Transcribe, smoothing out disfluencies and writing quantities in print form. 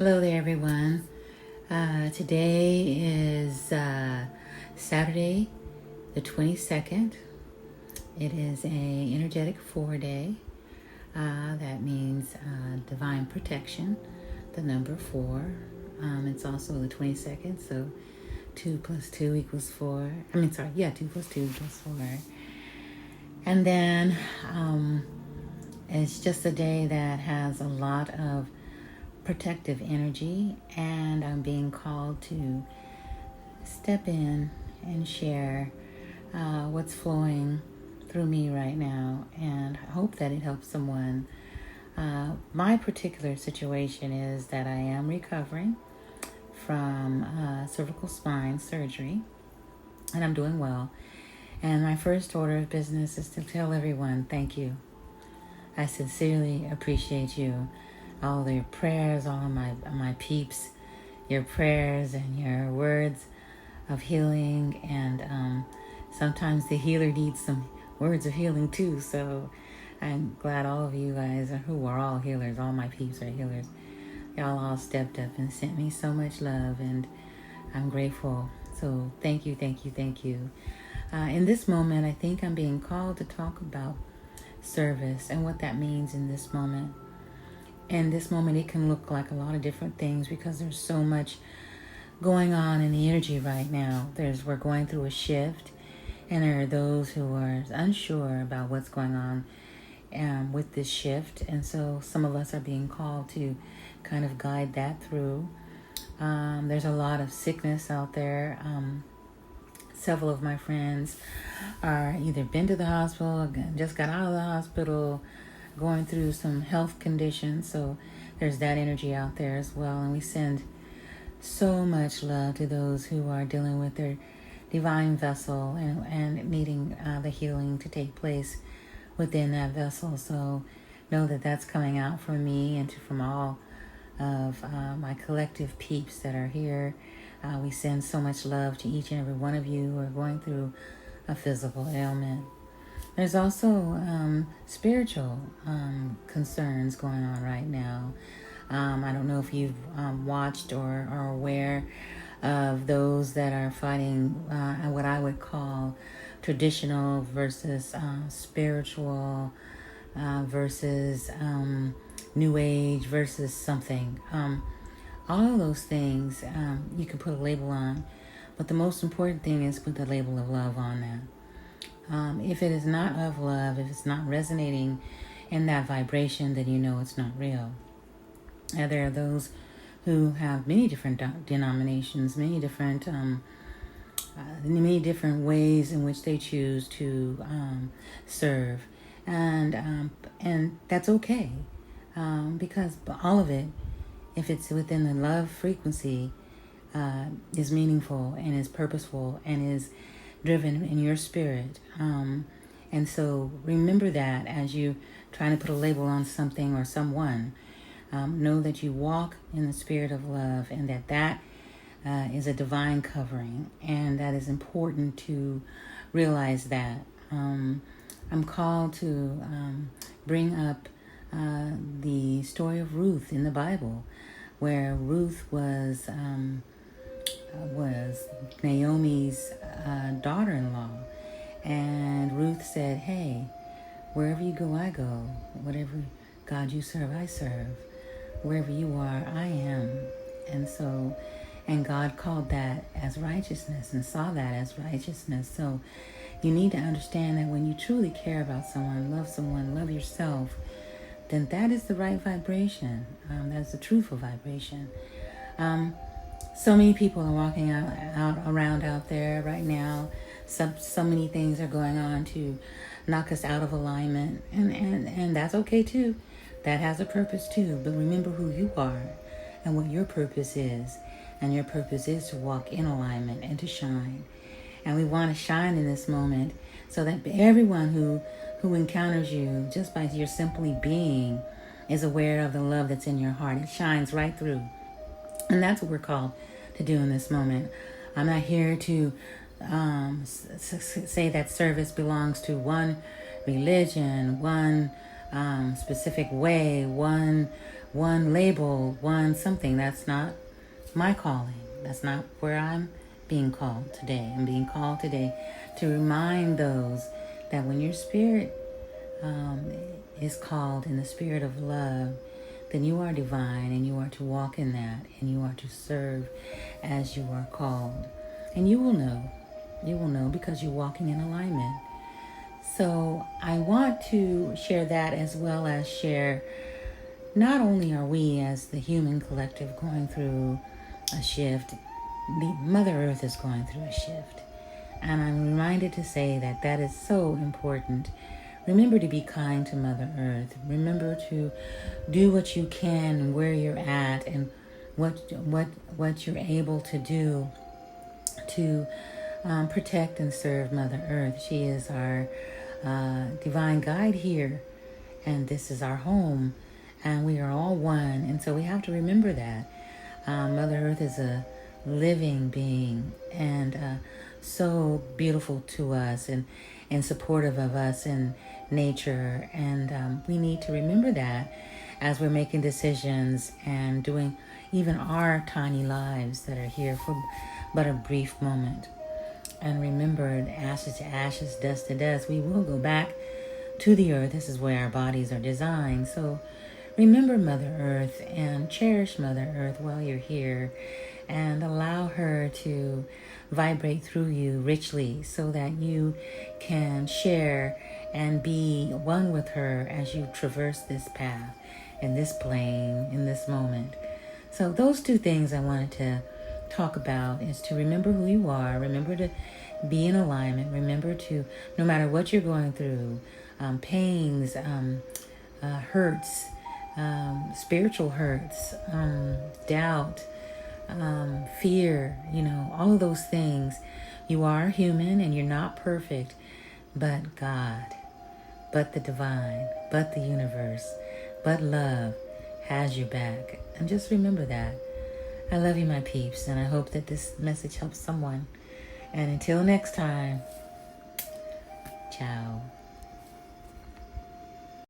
Hello there, everyone. Today is Saturday, the 22nd. It is a energetic 4-day. That means divine protection, the number 4. It's also the 22nd, so 2 plus 2 equals 4. 2 plus 2 equals 4. And then it's just a day that has a lot of protective energy, and I'm being called to step in and share what's flowing through me right now, and I hope that it helps someone. My particular situation is that I am recovering from cervical spine surgery, and I'm doing well. And my first order of business is to tell everyone thank you. I sincerely appreciate you. All your prayers, all of my peeps, your prayers and your words of healing. And sometimes the healer needs some words of healing too. So I'm glad all of you guys, who are all healers, all my peeps are healers, y'all all stepped up and sent me so much love, and I'm grateful. So thank you, thank you, thank you. In this moment, I think I'm being called to talk about service and what that means in this moment. In this moment, it can look like a lot of different things because there's so much going on in the energy right now. We're going through a shift, and there are those who are unsure about what's going on with this shift. And so some of us are being called to kind of guide that through. There's a lot of sickness out there. Several of my friends are either been to the hospital, just got out of the hospital, going through some health conditions. So there's that energy out there as well. And we send so much love to those who are dealing with their divine vessel and needing the healing to take place within that vessel. So know that that's coming out from me and from all of my collective peeps that are here. We send so much love to each and every one of you who are going through a physical ailment. There's also spiritual concerns going on right now. I don't know if you've watched or are aware of those that are fighting what I would call traditional versus spiritual versus new age versus something. All of those things you can put a label on, but the most important thing is put the label of love on that. If it is not of love, if it's not resonating in that vibration, then you know it's not real. There are those who have many different denominations, many different ways in which they choose to serve, and that's okay, because all of it, if it's within the love frequency, is meaningful and is purposeful and is driven in your spirit. And so remember that as you trying to put a label on something or someone, know that you walk in the spirit of love, and that is a divine covering, and that is important to realize that. I'm called to bring up the story of Ruth in the Bible, where Ruth was Naomi's daughter-in-law, and Ruth said, hey, wherever you go, I go. Whatever God you serve, I serve. Wherever you are, I am. And God called that as righteousness and saw that as righteousness. So you need to understand that when you truly care about someone, love yourself, then that is the right vibration. That's the truthful vibration. So many people are walking around out there right now. So many things are going on to knock us out of alignment, and that's okay too. That has a purpose too. But remember who you are and what your purpose is. And your purpose is to walk in alignment and to shine. And we want to shine in this moment so that everyone who encounters you just by your simply being is aware of the love that's in your heart. It shines right through. And that's what we're called to do in this moment. I'm not here to say that service belongs to one religion, one specific way, one one label, one something. That's not my calling. That's not where I'm being called today. I'm being called today to remind those that when your spirit is called in the spirit of love, then you are divine and you are to walk in that and you are to serve as you are called. And you will know because you're walking in alignment. So I want to share that as well as share, not only are we as the human collective going through a shift, the Mother Earth is going through a shift. And I'm reminded to say that that is so important. Remember to be kind to Mother Earth. Remember to do what you can where you're at and what you're able to do to protect and serve Mother Earth. She is our divine guide here, and this is our home, and we are all one. And so we have to remember that Mother Earth is a living being and so beautiful to us and supportive of us in nature. And we need to remember that as we're making decisions and doing even our tiny lives that are here for but a brief moment. And remember, ashes to ashes, dust to dust, we will go back to the earth. This is where our bodies are designed. So remember Mother Earth and cherish Mother Earth while you're here, and allow her to vibrate through you richly so that you can share and be one with her as you traverse this path in this plane, in this moment. So those two things I wanted to talk about is to remember who you are, remember to be in alignment, remember to, no matter what you're going through, pains, hurts, spiritual hurts, doubt, fear, all of those things. You are human and you're not perfect, but God, but the divine, but the universe, but love has your back. And just remember that. I love you, my peeps, and I hope that this message helps someone. And until next time, ciao.